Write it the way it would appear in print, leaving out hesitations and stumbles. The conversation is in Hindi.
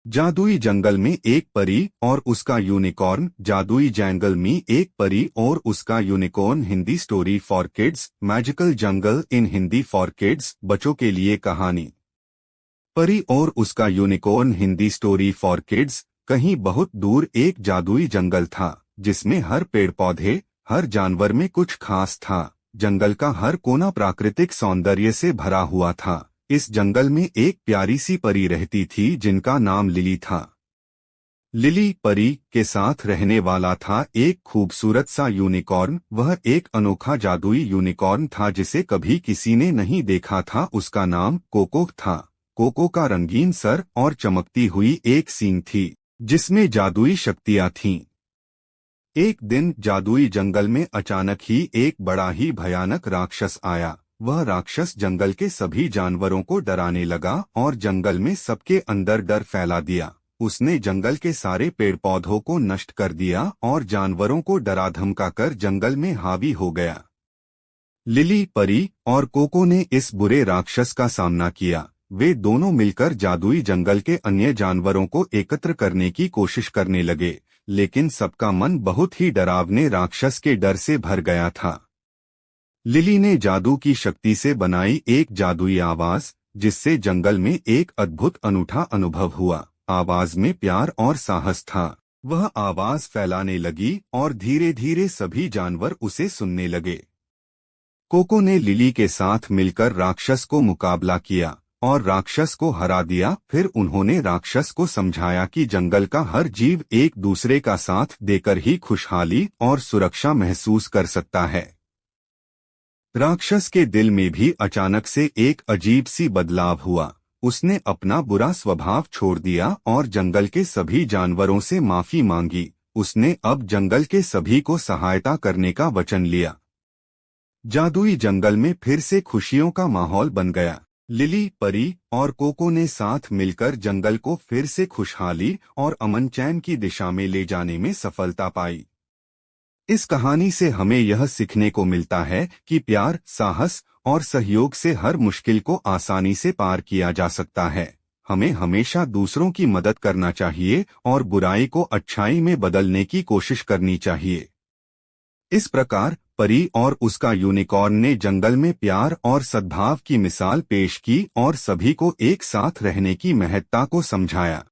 जादुई जंगल में एक परी और उसका यूनिकॉर्न। जादुई जंगल में एक परी और उसका unicorn. Hindi story for kids. Magical jungle in Hindi for kids, बच्चों के लिए कहानी। परी और उसका unicorn. Hindi story for kids. कहीं बहुत दूर एक जादुई जंगल था जिसमें हर पेड़ पौधे, हर जानवर में कुछ खास था। जंगल का हर कोना प्राकृतिक सौंदर्य से भरा हुआ था। इस जंगल में एक प्यारी सी परी रहती थी जिनका नाम लिली था। लिली परी के साथ रहने वाला था एक खूबसूरत सा यूनिकॉर्न। वह एक अनोखा जादुई यूनिकॉर्न था जिसे कभी किसी ने नहीं देखा था। उसका नाम कोको था। कोको का रंगीन सर और चमकती हुई एक सींग थी जिसमें जादुई शक्तियां थीं। एक दिन जादुई जंगल में अचानक ही एक बड़ा ही भयानक राक्षस आया। वह राक्षस जंगल के सभी जानवरों को डराने लगा और जंगल में सबके अंदर डर फैला दिया। उसने जंगल के सारे पेड़ पौधों को नष्ट कर दिया और जानवरों को डरा धमकाकर जंगल में हावी हो गया। लिली परी और कोको ने इस बुरे राक्षस का सामना किया। वे दोनों मिलकर जादुई जंगल के अन्य जानवरों को एकत्र करने की कोशिश करने लगे, लेकिन सबका मन बहुत ही डरावने राक्षस के डर से भर गया था। लिली ने जादू की शक्ति से बनाई एक जादुई आवाज, जिससे जंगल में एक अद्भुत अनूठा अनुभव हुआ। आवाज में प्यार और साहस था। वह आवाज फैलाने लगी और धीरे धीरे सभी जानवर उसे सुनने लगे। कोको ने लिली के साथ मिलकर राक्षस को मुकाबला किया और राक्षस को हरा दिया। फिर उन्होंने राक्षस को समझाया कि जंगल का हर जीव एक दूसरे का साथ देकर ही खुशहाली और सुरक्षा महसूस कर सकता है। राक्षस के दिल में भी अचानक से एक अजीब सी बदलाव हुआ। उसने अपना बुरा स्वभाव छोड़ दिया और जंगल के सभी जानवरों से माफी मांगी। उसने अब जंगल के सभी को सहायता करने का वचन लिया। जादुई जंगल में फिर से खुशियों का माहौल बन गया। लिली परी और कोको ने साथ मिलकर जंगल को फिर से खुशहाली और अमन चैन की दिशा में ले जाने में सफलता पाई। इस कहानी से हमें यह सीखने को मिलता है कि प्यार, साहस और सहयोग से हर मुश्किल को आसानी से पार किया जा सकता है। हमें हमेशा दूसरों की मदद करना चाहिए और बुराई को अच्छाई में बदलने की कोशिश करनी चाहिए। इस प्रकार परी और उसका यूनिकॉर्न ने जंगल में प्यार और सद्भाव की मिसाल पेश की और सभी को एक साथ रहने की महत्ता को समझाया।